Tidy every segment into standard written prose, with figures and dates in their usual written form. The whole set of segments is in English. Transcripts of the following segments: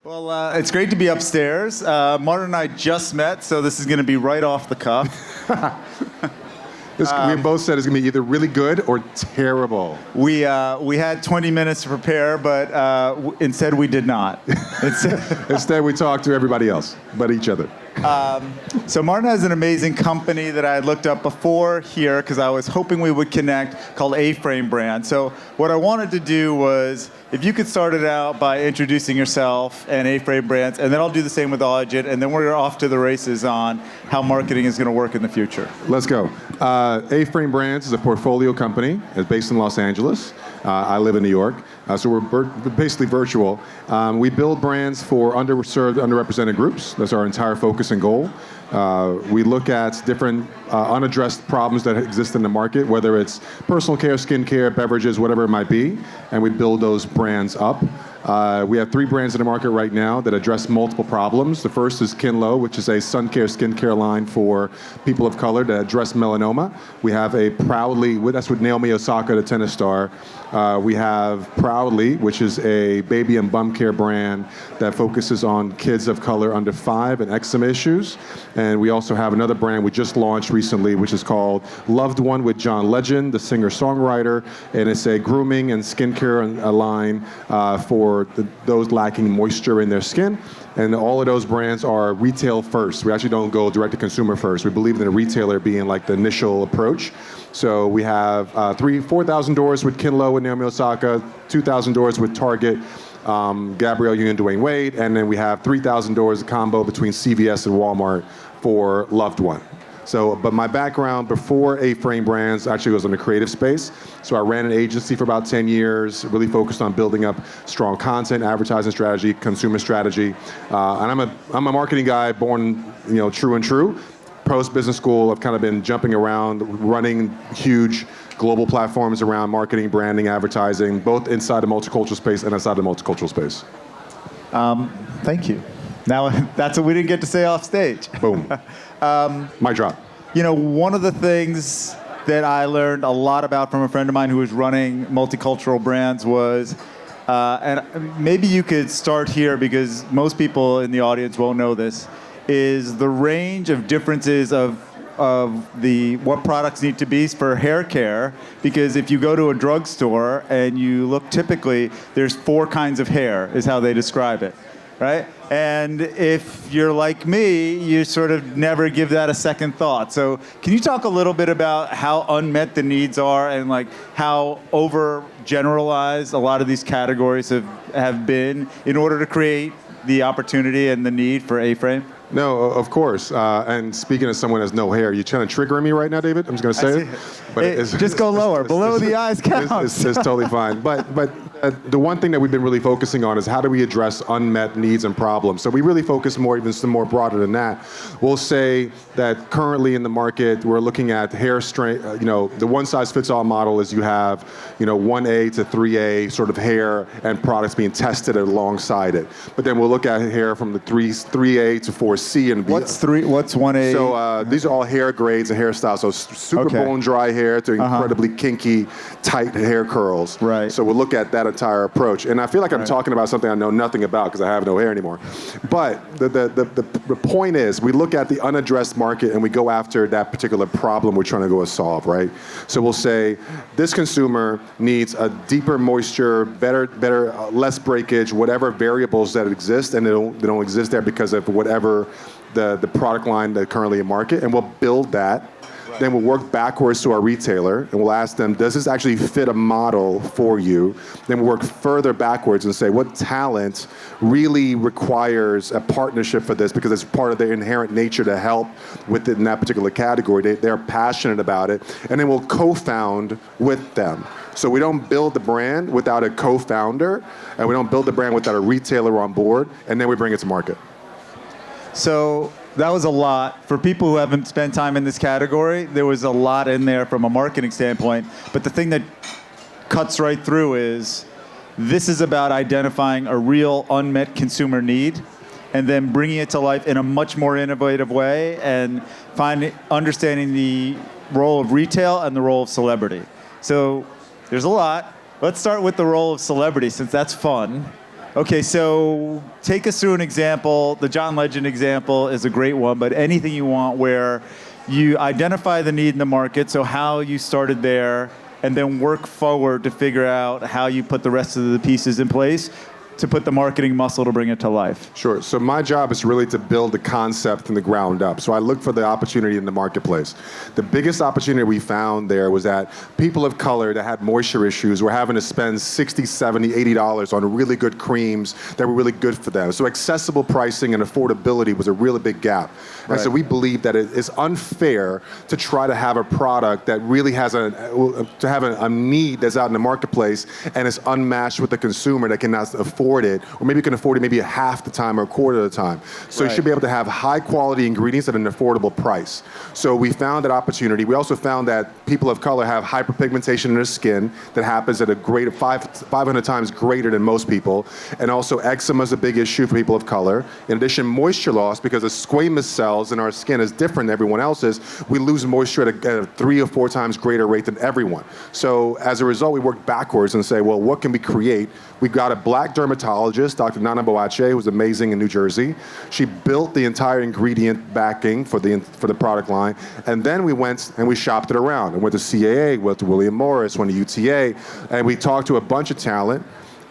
Well, it's great to be upstairs. Martin and I just met, so this is going to be right off the cuff. We both said it's going to be either really good or terrible. We had 20 minutes to prepare, but instead we did not. Instead, we talked to everybody else but each other. So Martin has an amazing company that I had looked up before here because I was hoping we would connect, called A-Frame Brand. So what I wanted to do was, if you could start it out by introducing yourself and A-Frame Brands, and then I'll do the same with Audigent, and then we're off to the races on how marketing is going to work in the future. Let's go. A-Frame Brands is a portfolio company. It's based in Los Angeles. I live in New York. So we're basically virtual. We build brands for underserved, underrepresented groups. That's our entire focus and goal. We look at different unaddressed problems that exist in the market, whether it's personal care, skincare, beverages, whatever it might be, and we build those brands up. We have 3 brands in the market right now that address multiple problems. The first is Kinlo, which is a sun care, skincare line for people of color that address melanoma. We have a Proudly, that's with Naomi Osaka, the tennis star. We have Proudly, which is a baby and bum care brand that focuses on kids of color under 5 and eczema issues. And we also have another brand we just launched recently, which is called Loved One with John Legend, the singer-songwriter. And it's a grooming and skincare line for those lacking moisture in their skin. And all of those brands are retail first. We actually don't go direct to consumer first. We believe in a retailer being like the initial approach. So we have 4,000 doors with Kinlo and Naomi Osaka, 2,000 doors with Target, Gabrielle Union, Dwayne Wade, and then we have 3,000 doors, a combo between CVS and Walmart for Loved One. So, but my background before A-Frame Brands actually was in the creative space. So I ran an agency for about 10 years, really focused on building up strong content, advertising strategy, consumer strategy. And I'm a marketing guy, born, true and true. Post business school, I've kind of been jumping around, running huge global platforms around marketing, branding, advertising, both inside the multicultural space and outside the multicultural space. Thank you. Now, that's what we didn't get to say off stage. Boom. Mic drop. One of the things that I learned a lot about from a friend of mine who was running multicultural brands was, and maybe you could start here because most people in the audience won't know this, is the range of differences of what products need to be for hair care. Because if you go to a drugstore and you look, typically there's 4 kinds of hair is how they describe it, right? And if you're like me, you sort of never give that a second thought. So can you talk a little bit about how unmet the needs are and like how overgeneralized a lot of these categories have been in order to create the opportunity and the need for A-Frame? No, of course. And speaking as someone who has no hair, you're trying to trigger me right now, David? I'm just going to say it. But just go lower. Below the eyes counts. It's totally fine. But the one thing that we've been really focusing on is how do we address unmet needs and problems. So we really focus even more broader than that. We'll say that currently in the market, we're looking at hair strength. The one-size-fits-all model is you have, 1A to 3A sort of hair and products being tested alongside it. But then we'll look at hair from the 3A to 4C and beyond. What's 1A? So these are all hair grades and hairstyles. So super bone dry hair to incredibly kinky, tight hair curls. Right. So we'll look at that entire approach. And I feel like I'm talking about something I know nothing about because I have no hair anymore. But the point is, we look at the unaddressed market and we go after that particular problem we're trying to go solve, right? So we'll say this consumer needs a deeper moisture, better, less breakage, whatever variables that exist, and they don't exist there because of whatever the product line that currently in market, and we'll build that. Right. Then we'll work backwards to our retailer, and we'll ask them, does this actually fit a model for you? Then we'll work further backwards and say, what talent really requires a partnership for this, because it's part of their inherent nature to help with it in that particular category. They're passionate about it, and then we'll co-found with them. So we don't build the brand without a co-founder, and we don't build the brand without a retailer on board, and then we bring it to market. So that was a lot. For people who haven't spent time in this category, there was a lot in there from a marketing standpoint. But the thing that cuts right through is this is about identifying a real unmet consumer need and then bringing it to life in a much more innovative way and understanding the role of retail and the role of celebrity. So there's a lot. Let's start with the role of celebrity, since that's fun. Okay, so take us through an example. The John Legend example is a great one, but anything you want where you identify the need in the market, so how you started there, and then work forward to figure out how you put the rest of the pieces in place to put the marketing muscle to bring it to life. Sure. So my job is really to build the concept from the ground up. So I look for the opportunity in the marketplace. The biggest opportunity we found there was that people of color that had moisture issues were having to spend $60, $70, $80 on really good creams that were really good for them. So accessible pricing and affordability was a really big gap. Right. And so we believe that it is unfair to try to have a product that really has a need that's out in the marketplace and is unmatched with the consumer that cannot afford it, or maybe can afford it maybe half the time or a quarter of the time. So you should be able to have high quality ingredients at an affordable price. So we found that opportunity. We also found that people of color have hyperpigmentation in their skin that happens at a great 500 times greater than most people. And also eczema is a big issue for people of color. In addition, moisture loss, because the squamous cells in our skin is different than everyone else's, we lose moisture at a 3 or 4 times greater rate than everyone. So as a result, we worked backwards and say, well, what can we create? We got a black dermatologist, Dr. Nana Boache, who was amazing in New Jersey. She built the entire ingredient backing for the product line, and then we went and we shopped it around. And went to CAA, went to William Morris, went to UTA, and we talked to a bunch of talent.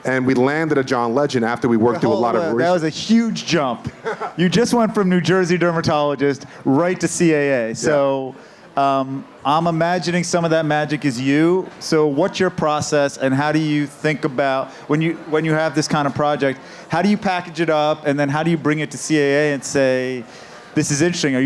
And we landed at John Legend after we worked through a lot of research. That was a huge jump. You just went from New Jersey dermatologist right to CAA. So I'm imagining some of that magic is you. So what's your process, and how do you think about when you have this kind of project? How do you package it up, and then how do you bring it to CAA and say, this is interesting? Are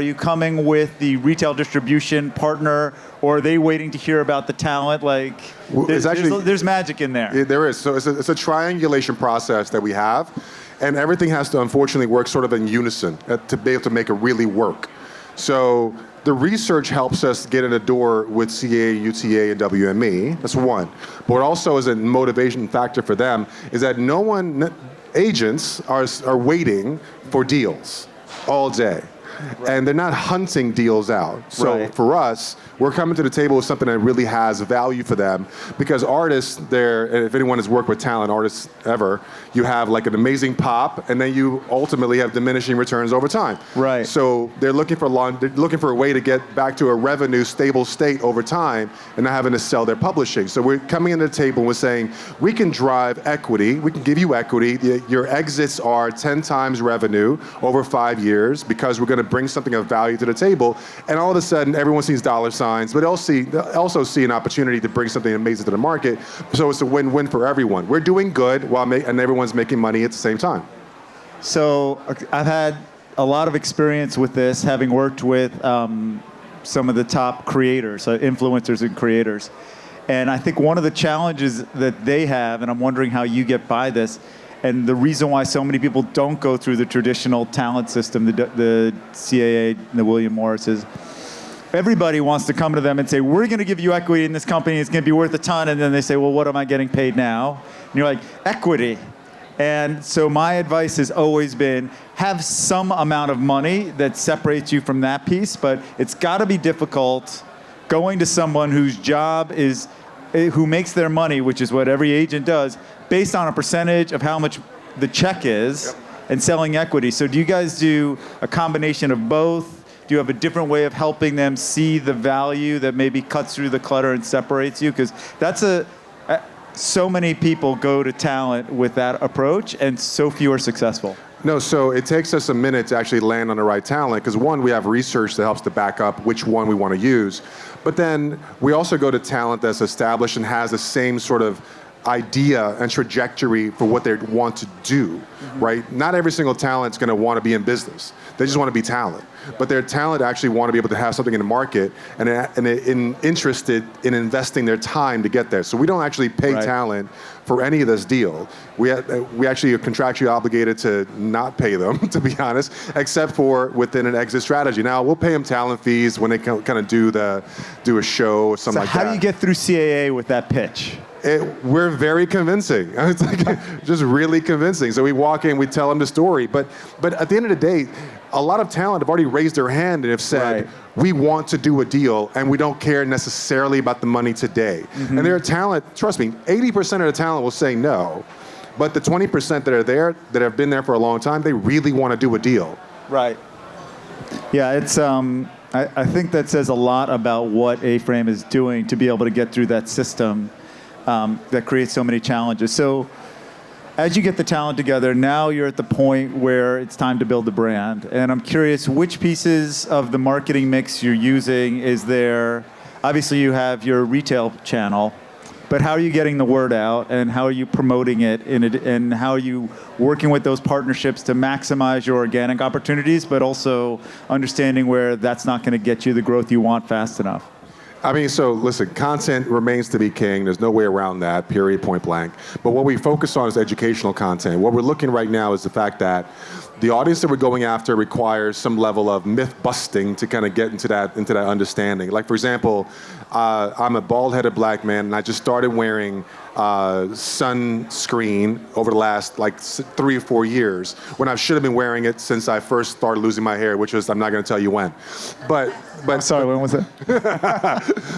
you coming with the retail distribution partner, or are they waiting to hear about the talent? Like, there's magic in there. There is. So it's a triangulation process that we have, and everything has to unfortunately work sort of in unison to be able to make it really work. So the research helps us get in the door with CA, UTA, and WME. That's one. But what also is a motivation factor for them is that agents are waiting for deals all day. Right. And they're not hunting deals out. So for us, we're coming to the table with something that really has value for them, because artists, if anyone has worked with talent, artists ever, you have like an amazing pop, and then you ultimately have diminishing returns over time. Right. So they're looking for a way to get back to a revenue stable state over time and not having to sell their publishing. So we're coming into the table and we're saying, we can drive equity, we can give you equity, your exits are 10 times revenue over 5 years, because we're going to bring something of value to the table, and all of a sudden everyone sees dollar signs, but they'll also see an opportunity to bring something amazing to the market. So it's a win-win for everyone. We're doing good and everyone's making money at the same time. So I've had a lot of experience with this, having worked with some of the top creators, influencers and creators. And I think one of the challenges that they have, and I'm wondering how you get by this, and the reason why so many people don't go through the traditional talent system, the CAA, the William Morris, is everybody wants to come to them and say, we're going to give you equity in this company, it's going to be worth a ton. And then they say, well, what am I getting paid now? And you're like, equity. And so my advice has always been, have some amount of money that separates you from that piece, but it's got to be difficult going to someone whose job is, who makes their money, which is what every agent does, based on a percentage of how much the check is, and selling equity. So do you guys do a combination of both? Do you have a different way of helping them see the value that maybe cuts through the clutter and separates you? Because that's so many people go to talent with that approach, and so few are successful. No, so it takes us a minute to actually land on the right talent, because one, we have research that helps to back up which one we want to use. But then we also go to talent that's established and has the same sort of idea and trajectory for what they want to do, right? Not every single talent's going to want to be in business. They just want to be talent. But their talent actually want to be able to have something in the market and interested in investing their time to get there. So we don't actually pay talent for any of this deal. We actually are contractually obligated to not pay them, to be honest, except for within an exit strategy. Now, we'll pay them talent fees when they kind of do a show or something like that. So how do you get through CAA with that pitch? We're very convincing. It's like just really convincing. So we walk in, we tell them the story. But at the end of the day, a lot of talent have already raised their hand and have said, we want to do a deal, and we don't care necessarily about the money today. And there are talent, trust me, 80% of the talent will say no. But the 20% that are there, that have been there for a long time, they really want to do a deal. Right. Yeah, it's. I think that says a lot about what A-Frame is doing to be able to get through that system that creates so many challenges. So, as you get the talent together, now you're at the point where it's time to build the brand. And I'm curious, which pieces of the marketing mix you're using is there? Obviously, you have your retail channel, but how are you getting the word out, and how are you promoting it, and how are you working with those partnerships to maximize your organic opportunities, but also understanding where that's not going to get you the growth you want fast enough? I mean, so listen, content remains to be king. There's no way around that, period, point blank. But what we focus on is educational content. What we're looking right now is the fact that the audience that we're going after requires some level of myth busting to kind of get into that understanding. Like, for example, I'm a bald-headed black man, and I just started wearing sunscreen over the last 3 or 4 years, when I should have been wearing it since I first started losing my hair, which was, I'm not going to tell you when. But I'm sorry, when was it?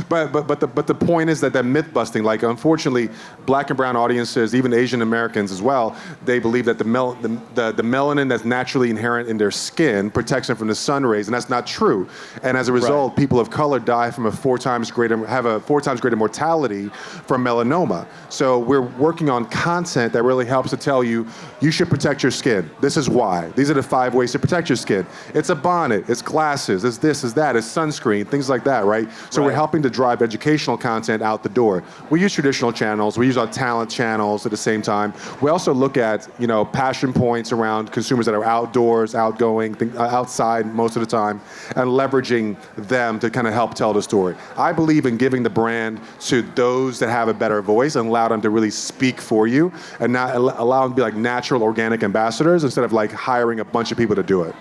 but the point is that myth busting, like, unfortunately, black and brown audiences, even Asian Americans as well, they believe that the melanin that's naturally inherent in their skin protects them from the sun rays, and that's not true. And as a result, people of color die from have a 4 times greater mortality from melanoma. So we're working on content that really helps to tell you, you should protect your skin. This is why. These are the 5 ways to protect your skin. It's a bonnet, it's glasses, it's this, it's that, it's sunscreen, things like that, right? So we're helping to drive educational content out the door. We use traditional channels, we use our talent channels at the same time. We also look at, passion points around consumers that are outdoors, outgoing, outside most of the time, and leveraging them to kind of help tell the story. I believe in giving the brand to those that have a better voice and allow them to really speak for you, and not allow them to be like natural, organic ambassadors instead of like hiring a bunch of people to do it.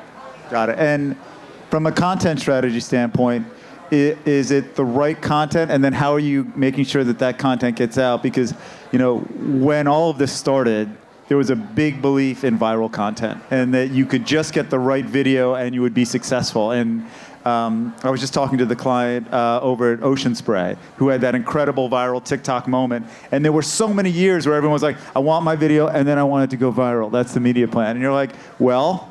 Got it. And from a content strategy standpoint, is it the right content? And then how are you making sure that content gets out? Because, when all of this started, there was a big belief in viral content, and that you could just get the right video and you would be successful. And I was just talking to the client over at Ocean Spray, who had that incredible viral TikTok moment. And there were so many years where everyone was like, I want my video, and then I want it to go viral. That's the media plan. And you're like, well,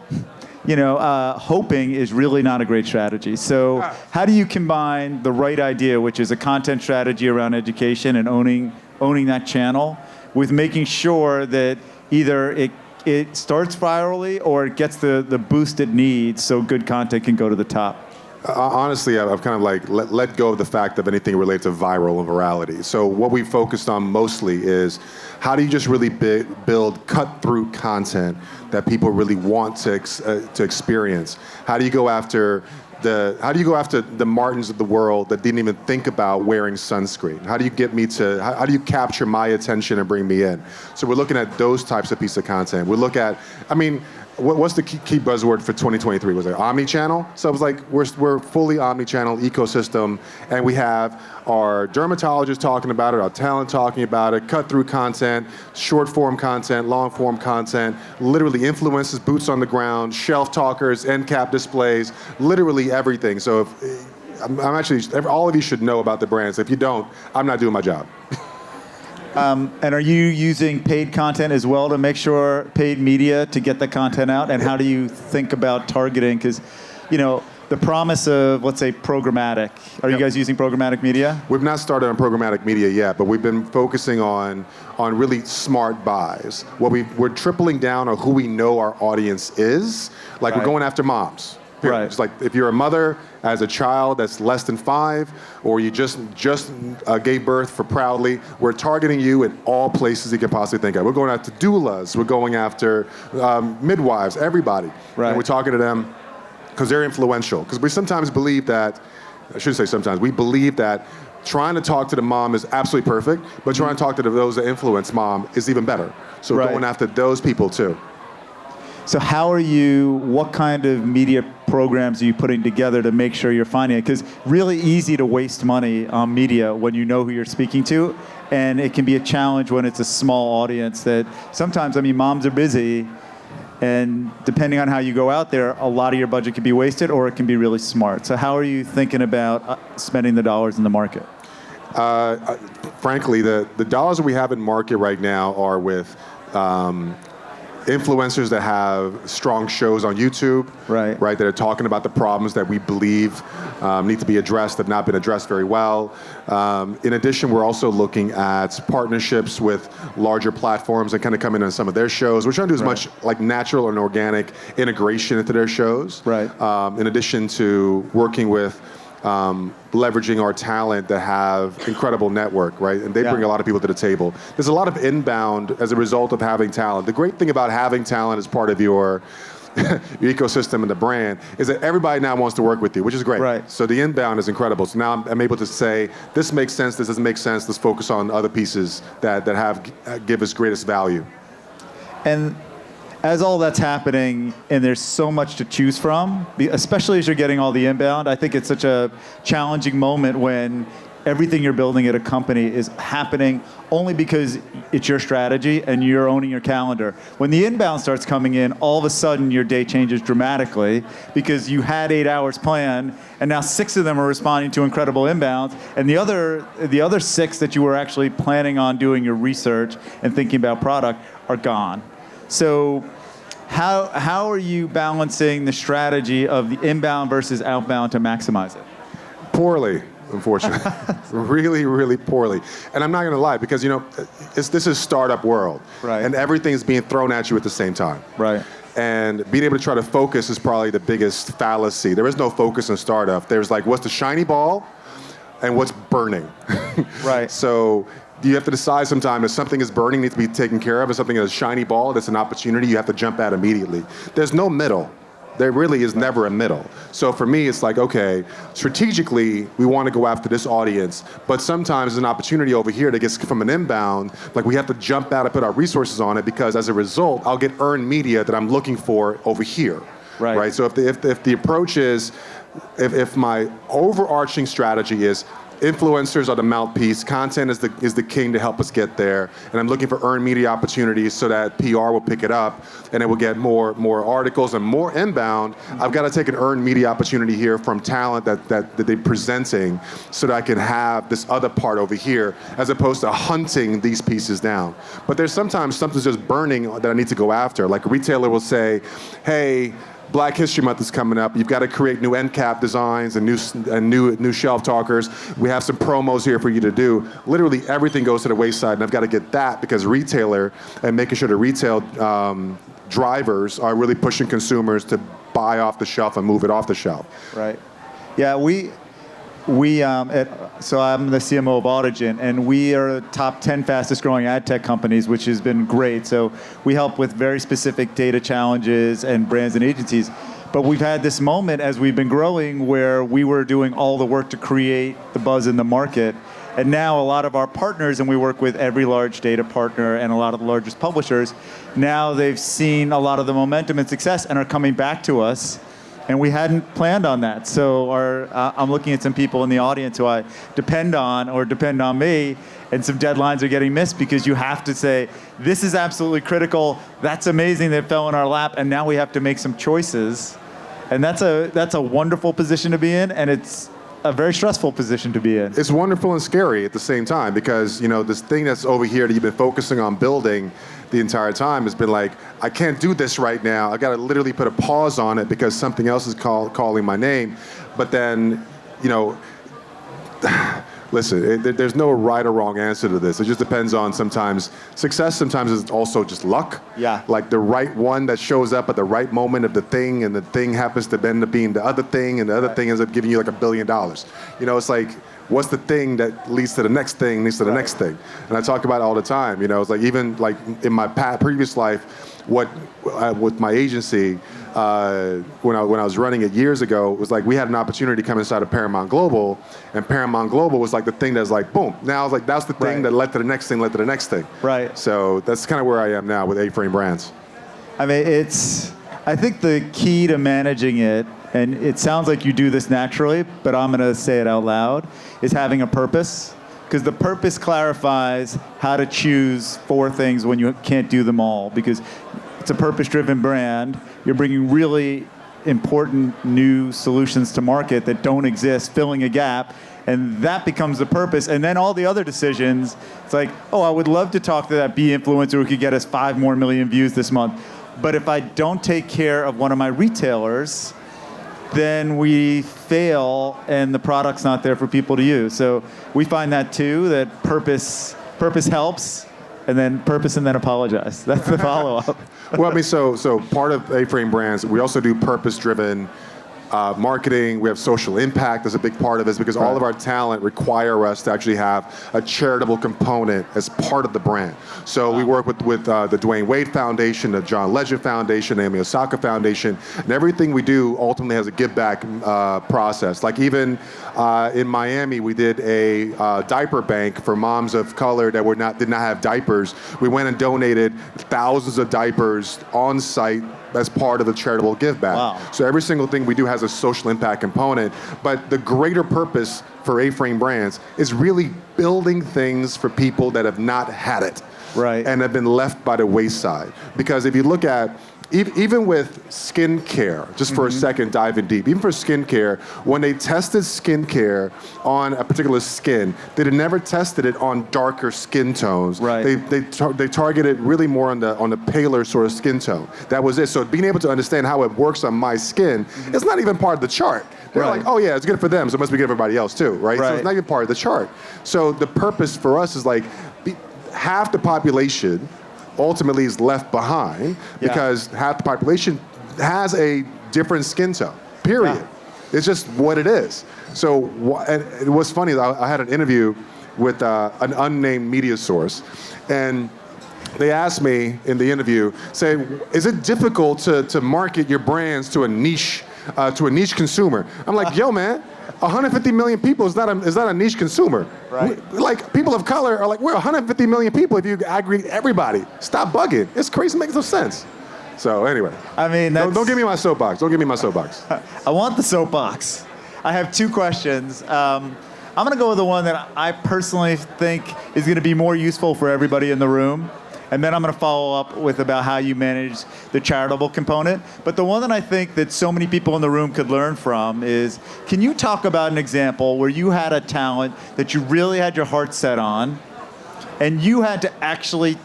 hoping is really not a great strategy. So how do you combine the right idea, which is a content strategy around education and owning that channel, with making sure that either it starts virally or it gets the boost it needs so good content can go to the top? Honestly, I've kind of let go of the fact of anything related to viral and virality. So what we focused on mostly is, how do you just really build cut-through content that people really want to experience? How do you go after the Martins of the world that didn't even think about wearing sunscreen? How do you capture my attention and bring me in? So we're looking at those types of pieces of content. We look at, what's the key buzzword for 2023? Was it omni-channel? So it was like, we're fully omni-channel ecosystem, and we have our dermatologists talking about it, our talent talking about it, cut-through content, short-form content, long-form content, literally influencers, boots on the ground, shelf talkers, end cap displays, literally everything. So all of you should know about the brands. If you don't, I'm not doing my job. And are you using paid content as well to make sure, paid media to get the content out? And how do you think about targeting? Because, the promise of, let's say, programmatic. Are you guys using programmatic media? We've not started on programmatic media yet, but we've been focusing on really smart buys. We're tripling down on who we know our audience is. Like, we're going after moms. Right. It's like, if you're a mother as a child that's less than 5, or you just gave birth for proudly, we're targeting you in all places you can possibly think of. We're going after doulas. We're going after midwives, everybody. Right. And we're talking to them because they're influential. Because we sometimes believe that, I shouldn't say sometimes, we believe that trying to talk to the mom is absolutely perfect, but trying to talk to those that influence mom is even better. So we're going after those people too. So what kind of media programs are you putting together to make sure you're finding it? Because really easy to waste money on media when you know who you're speaking to, and it can be a challenge when it's a small audience that sometimes, moms are busy, and depending on how you go out there, a lot of your budget can be wasted, or it can be really smart. So how are you thinking about spending the dollars in the market? Frankly, the dollars that we have in market right now are with influencers that have strong shows on YouTube, Right. that are talking about the problems that we believe need to be addressed, have not been addressed very well. In addition, we're also looking at partnerships with larger platforms and kind of coming on some of their shows. We're trying to do as much like natural and organic integration into their shows. Right. In addition to working with leveraging our talent that have incredible network, right? And they bring a lot of people to the table. There's a lot of inbound as a result of having talent. The great thing about having talent as part of your ecosystem and the brand is that everybody now wants to work with you, which is great. Right. So the inbound is incredible. So now I'm able to say, this makes sense, this doesn't make sense, let's focus on other pieces that give us greatest value. And as all that's happening, and there's so much to choose from, especially as you're getting all the inbound, I think it's such a challenging moment when everything you're building at a company is happening only because it's your strategy and you're owning your calendar. When the inbound starts coming in, all of a sudden your day changes dramatically because you had 8 hours planned, and now 6 of them are responding to incredible inbounds, and the other 6 that you were actually planning on doing your research and thinking about product are gone. So how are you balancing the strategy of the inbound versus outbound to maximize it? Poorly, unfortunately. Really, really poorly. And I'm not going to lie, because this is startup world. Right. And everything's being thrown at you at the same time. Right. And being able to try to focus is probably the biggest fallacy. There is no focus in startup. There's like, what's the shiny ball and what's burning? Right. So you have to decide sometime if something is burning, needs to be taken care of, if something is a shiny ball, that's an opportunity, you have to jump at immediately. There's no middle. There really is never a middle. So for me, it's like, okay, strategically, we want to go after this audience, but sometimes there's an opportunity over here that gets from an inbound, like we have to jump out and put our resources on it, because as a result, I'll get earned media that I'm looking for over here. Right? So if the approach is, if my overarching strategy is, influencers are the mouthpiece, content is the king to help us get there, and I'm looking for earned media opportunities so that PR will pick it up and it will get more articles and more inbound. I've got to take an earned media opportunity here from talent that they're presenting so that I can have this other part over here, as opposed to hunting these pieces down. But there's sometimes something's just burning that I need to go after. Like a retailer will say, hey, Black History Month is coming up. You've got to create new end cap designs and new shelf talkers. We have some promos here for you to do. Literally everything goes to the wayside, and I've got to get that because retailer and making sure the retail drivers are really pushing consumers to buy off the shelf and move it off the shelf. Right. Yeah, so I'm the CMO of Audigent, and we are the top 10 fastest growing ad tech companies, which has been great. So we help with very specific data challenges and brands and agencies. But we've had this moment as we've been growing where we were doing all the work to create the buzz in the market. And now a lot of our partners, and we work with every large data partner and a lot of the largest publishers, now they've seen a lot of the momentum and success and are coming back to us. And we hadn't planned on that. So I'm looking at some people in the audience who I depend on me, and some deadlines are getting missed because you have to say, this is absolutely critical, that's amazing that it fell in our lap, and now we have to make some choices. And that's a wonderful position to be in, and it's a very stressful position to be in. It's wonderful and scary at the same time, because this thing that's over here that you've been focusing on building the entire time has been like, I can't do this right now. I got to literally put a pause on it because something else is calling my name. But then, listen, there's no right or wrong answer to this. It just depends on sometimes. Success sometimes is also just luck. Yeah. Like the right one that shows up at the right moment of the thing, and the thing happens to end up being the other thing, and the other thing ends up giving you like $1 billion. It's like, what's the thing that leads to the next thing, leads to the next thing? And I talk about it all the time. It's like, even like in my previous life, with my agency, when I was running it years ago, it was like we had an opportunity to come inside of Paramount Global, and Paramount Global was like the thing that's like, boom. Now it's like, that's the thing that led to the next thing, led to the next thing. Right. So that's kind of where I am now with A-Frame Brands. I mean, I think the key to managing it, and it sounds like you do this naturally, but I'm going to say it out loud, is having a purpose. Because the purpose clarifies how to choose 4 things when you can't do them all. Because it's a purpose-driven brand. You're bringing really important new solutions to market that don't exist, filling a gap. And that becomes the purpose. And then all the other decisions, it's like, oh, I would love to talk to that bee influencer who could get us 5 more million views this month. But if I don't take care of one of my retailers, then we fail and the product's not there for people to use. So we find that too, that purpose helps, and then purpose and then apologize. That's the follow-up. Well, I mean, so part of A-Frame Brands, we also do purpose-driven marketing. We have social impact as a big part of this because all of our talent require us to actually have a charitable component as part of the brand. So we work with the Dwayne Wade Foundation, the John Legend Foundation, the Naomi Osaka Foundation, and everything we do ultimately has a give back process. Like even in Miami, we did a diaper bank for moms of color that did not have diapers. We went and donated thousands of diapers on site as part of the charitable give back. Wow. So every single thing we do has a social impact component, but the greater purpose for A-Frame Brands is really building things for people that have not had it. Right. And have been left by the wayside. Because if you look at, even with skincare, just for a second, diving deep, even for skincare, when they tested skincare on a particular skin, they had never tested it on darker skin tones. Right. They targeted really more on the paler sort of skin tone. That was it. So being able to understand how it works on my skin, it's not even part of the chart. They're like, oh yeah, it's good for them, so it must be good for everybody else too, right? So it's not even part of the chart. So the purpose for us is like, half the population ultimately is left behind because half the population has a different skin tone, period. Yeah. It's just what it is. So, and it was funny, I had an interview with an unnamed media source, and they asked me in the interview, say, is it difficult to market your brands to a niche consumer? I'm like, yo man, 150 million people is not a niche consumer. Right. Like, people of color are like, we're 150 million people if you aggregate everybody. Stop bugging. It's crazy, it makes no sense. So anyway. I mean, don't give me my soapbox. Don't give me my soapbox. I want the soapbox. I have 2 questions. I'm going to go with the one that I personally think is going to be more useful for everybody in the room. And then I'm going to follow up with about how you manage the charitable component. But the one that I think that so many people in the room could learn from is, can you talk about an example where you had a talent that you really had your heart set on, and you had to actually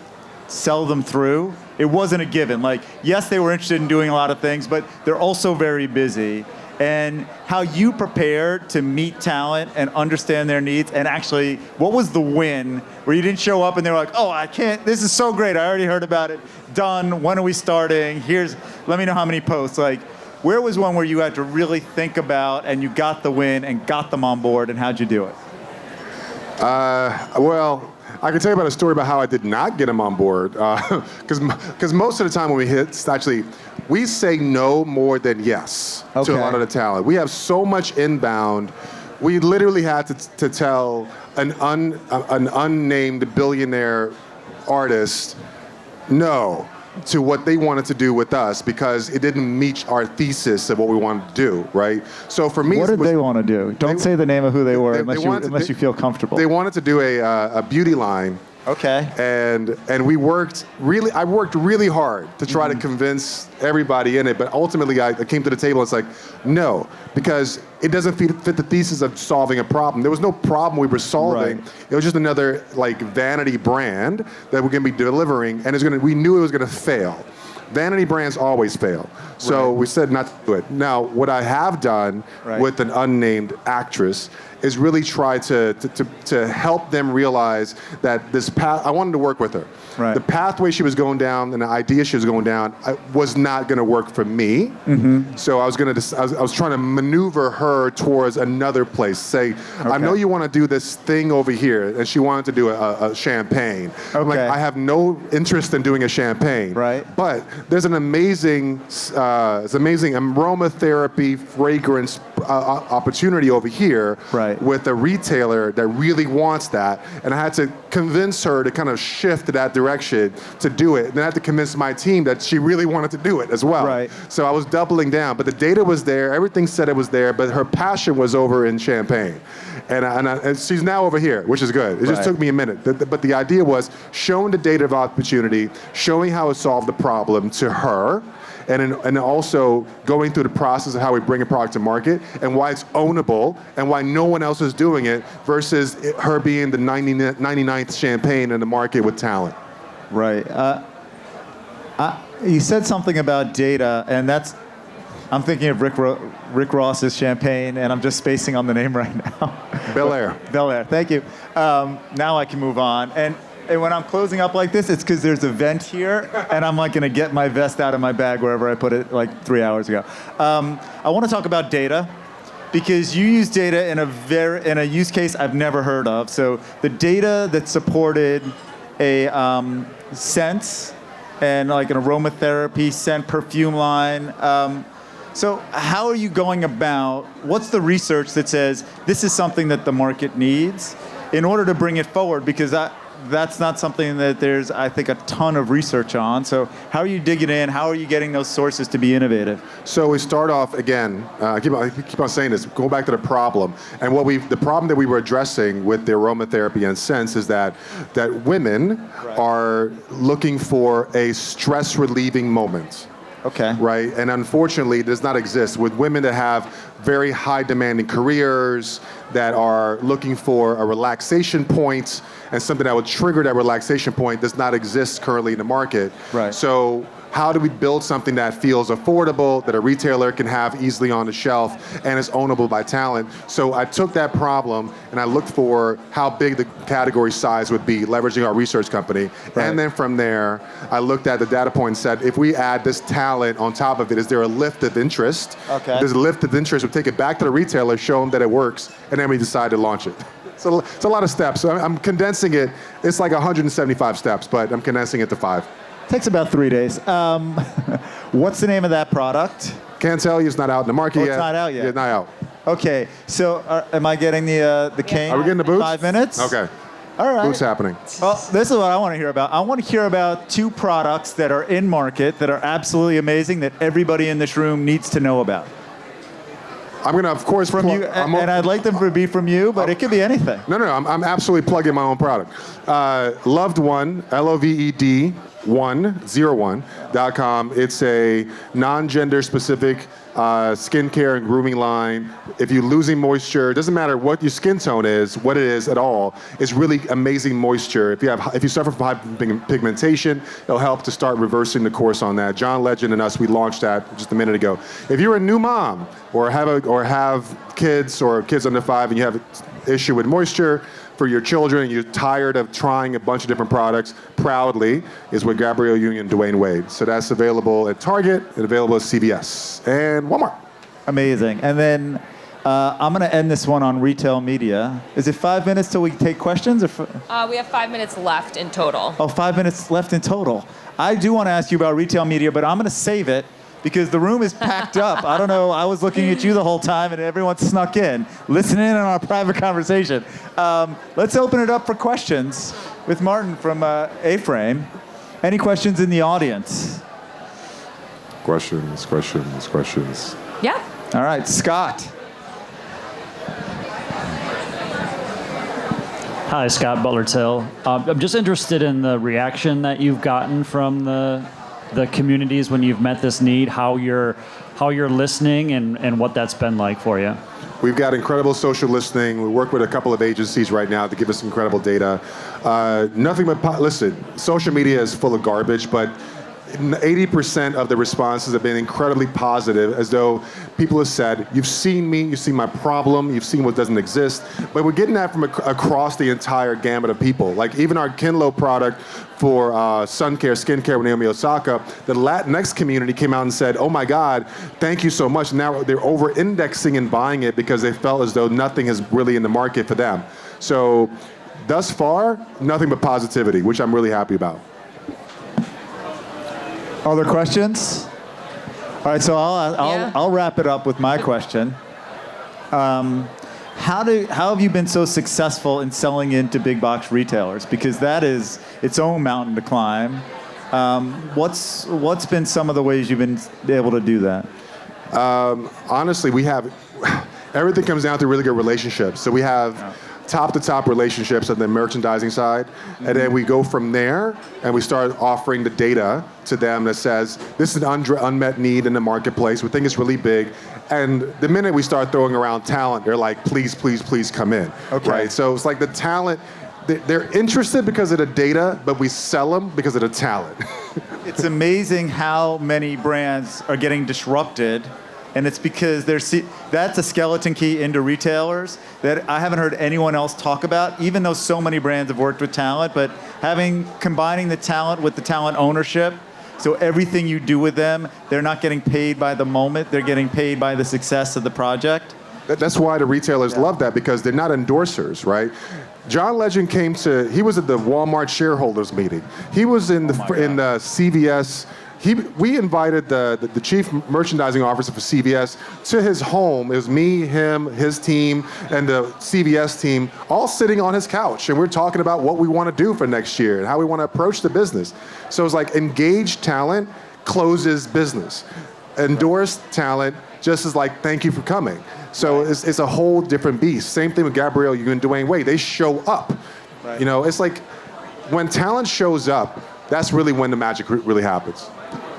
sell them through? It wasn't a given. Like, yes, they were interested in doing a lot of things, but they're also very busy. And how you prepared to meet talent and understand their needs, and actually, what was the win where you didn't show up and they were like, oh, I can't, this is so great, I already heard about it, done, when are we starting, let me know how many posts. Like, where was one where you had to really think about and you got the win and got them on board, and how'd you do it? Well, I can tell you about a story about how I did not get them on board, because most of the time when we hit, it's actually, we say no more than yes to a lot of the talent. We have so much inbound. We literally had to tell an unnamed billionaire artist no to what they wanted to do with us because it didn't meet our thesis of what we wanted to do, right? So for me, what did they want to do? Don't say the name of who they were unless you feel comfortable. They wanted to do a beauty line. Okay. And I worked really hard to try to convince everybody in it, but ultimately I came to the table and it's like, no, because it doesn't fit the thesis of solving a problem. There was no problem we were solving. Right. It was just another like vanity brand that we're gonna be delivering, and we knew it was gonna fail. Vanity brands always fail. So we said not to do it. Now, what I have done with an unnamed actress is really try to help them realize that this path, I wanted to work with her. Right. The pathway she was going down and the idea she was going down was not going to work for me. Mm-hmm. So I was trying to maneuver her towards another place. Say, I know you want to do this thing over here, and she wanted to do a champagne. Okay. I'm like, I have no interest in doing a champagne. Right. But there's an amazing aromatherapy fragrance opportunity over here with a retailer that really wants that, and I had to convince her to kind of shift to that direction to do it. And then I had to convince my team that she really wanted to do it as well. Right. So I was doubling down, but the data was there, everything said it was there, but her passion was over in Champagne. And she's now over here, which is good. It just took me a minute. But the idea was showing the data of opportunity, showing how it solved the problem to her, and also going through the process of how we bring a product to market and why it's ownable and why no one else is doing it versus her being the 99th champagne in the market with talent. Right. You said something about data, and I'm thinking of Rick Ross's champagne, and I'm just spacing on the name right now. Bel Air. Bel Air, thank you. Now I can move on. And when I'm closing up like this, it's because there's a vent here, and I'm like going to get my vest out of my bag wherever I put it like 3 hours ago. I want to talk about data, because you use data in a use case I've never heard of. So the data that supported a scents and like an aromatherapy scent perfume line. So how are you going about, what's the research that says this is something that the market needs in order to bring it forward? Because that's not something that there's, I think, a ton of research on. So how are you digging in? How are you getting those sources to be innovative? So we start off again. I keep on saying this. Go back to the problem, and the problem that we were addressing with the aromatherapy and scents is that women are looking for a stress relieving moment. Okay. Right, and unfortunately, it does not exist with women that have very high demanding careers that are looking for a relaxation point, and something that would trigger that relaxation point does not exist currently in the market. Right. So how do we build something that feels affordable, that a retailer can have easily on the shelf, and is ownable by talent? So I took that problem and I looked for how big the category size would be, leveraging our research company. Right. And then from there, I looked at the data point and said, if we add this talent on top of it, is there a lift of interest? Okay. If there's a lift of interest, we take it back to the retailer, show them that it works, and then we decide to launch it. So it's a lot of steps. So I'm condensing it. It's like 175 steps, but I'm condensing it to 5. Takes about 3 days. What's the name of that product? Can't tell you, it's not out in the market yet. It's not out yet. Yeah, it's not out. Okay, so am I getting the cane? Are we getting the boots? 5 minutes? Okay. All right. Boots happening. Well, this is what I want to hear about. I want to hear about 2 products that are in market that are absolutely amazing that everybody in this room needs to know about. I'm going to, of course, From you, and I'd like them to be from you, but it could be anything. No, I'm absolutely plugging my own product. Loved One, LOVED 101.com. It's a non-gender specific skincare and grooming line. If you're losing moisture, it doesn't matter what your skin tone is, what it is at all. It's really amazing moisture. If you suffer from hyperpigmentation, it'll help to start reversing the course on that. John Legend and us, we launched that just a minute ago. If you're a new mom or have kids or kids under 5 and you have an issue with moisture for your children and you're tired of trying a bunch of different products, Proudly is with Gabrielle Union, Dwayne Wade. So that's available at Target and available at CVS and Walmart. Amazing. And then I'm going to end this one on retail media. Is it 5 minutes till we take questions? Or we have 5 minutes left in total. Oh, 5 minutes left in total. I do want to ask you about retail media, but I'm going to save it because the room is packed up. I don't know. I was looking at you the whole time, and everyone snuck in, listening in on our private conversation. Let's open it up for questions with Martin from A-Frame. Any questions in the audience? Questions. Yeah. All right, Scott. Hi, Scott Butler-Till. I'm just interested in the reaction that you've gotten from the communities when you've met this need, how you're listening and what that's been like for you. We've got incredible social listening. We work with a couple of agencies right now to give us incredible data. Nothing but, listen, social media is full of garbage, but 80% of the responses have been incredibly positive, as though people have said, you've seen me, you've seen my problem, you've seen what doesn't exist. But we're getting that from across the entire gamut of people. Like even our Kinlo product for sun care, skincare with Naomi Osaka, the Latinx community came out and said, oh my God, thank you so much. Now they're over-indexing and buying it because they felt as though nothing is really in the market for them. So thus far, nothing but positivity, which I'm really happy about. Other questions? All right, so I'll wrap it up with my question. How have you been so successful in selling into big box retailers? Because that is its own mountain to climb. What's been some of the ways you've been able to do that? Honestly, everything comes down to really good relationships. So we have top-to-top relationships on the merchandising side, and then we go from there and we start offering the data to them that says, this is an unmet need in the marketplace. We think it's really big. And the minute we start throwing around talent, they're like, please, please, please come in. Okay. Right? So it's like the talent, they're interested because of the data, but we sell them because of the talent. It's amazing how many brands are getting disrupted, and it's because that's a skeleton key into retailers that I haven't heard anyone else talk about, even though so many brands have worked with talent, but combining the talent with the talent ownership, so everything you do with them, they're not getting paid by the moment, they're getting paid by the success of the project. That's why the retailers love that, because they're not endorsers, right? John Legend he was at the Walmart shareholders meeting. He was in the CVS. We invited the chief merchandising officer for CVS to his home. It was me, him, his team, and the CVS team all sitting on his couch. And we're talking about what we want to do for next year and how we want to approach the business. So it's like engaged talent closes business. Endorsed talent just is like, thank you for coming. So it's a whole different beast. Same thing with Gabrielle Union and Dwayne Wade. They show up. Right. You know, it's like when talent shows up, that's really when the magic really happens.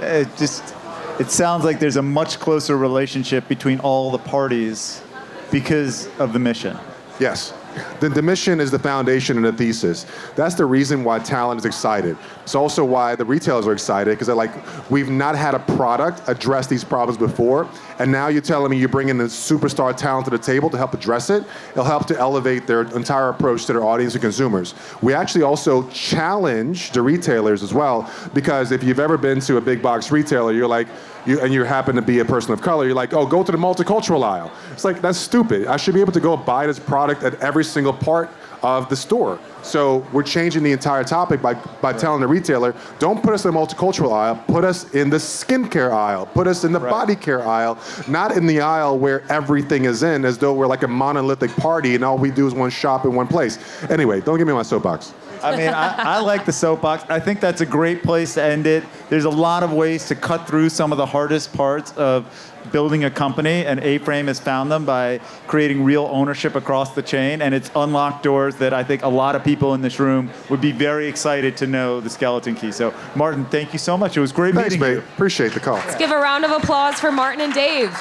It sounds like there's a much closer relationship between all the parties because of the mission. Yes. The mission is the foundation and the thesis. That's the reason why talent is excited. It's also why the retailers are excited, because they're like, we've not had a product address these problems before, and now you're telling me you're bringing the superstar talent to the table to help address it. It'll help to elevate their entire approach to their audience and consumers. We actually also challenge the retailers as well, because if you've ever been to a big box retailer, you're like, and you happen to be a person of color, you're like, oh, go to the multicultural aisle. It's like, that's stupid. I should be able to go buy this product at every single part of the store. So we're changing the entire topic by telling the retailer, don't put us in the multicultural aisle, put us in the skincare aisle, put us in the body care aisle, not in the aisle where everything is in, as though we're like a monolithic party and all we do is one shop in one place. Anyway, don't give me my soapbox. I mean, I like the soapbox. I think that's a great place to end it. There's a lot of ways to cut through some of the hardest parts of building a company, and A-Frame has found them by creating real ownership across the chain, and it's unlocked doors that I think a lot of people in this room would be very excited to know the skeleton key. So, Martin, thank you so much. It was great meeting you. Thanks, mate. Appreciate the call. Let's give a round of applause for Martin and Dave.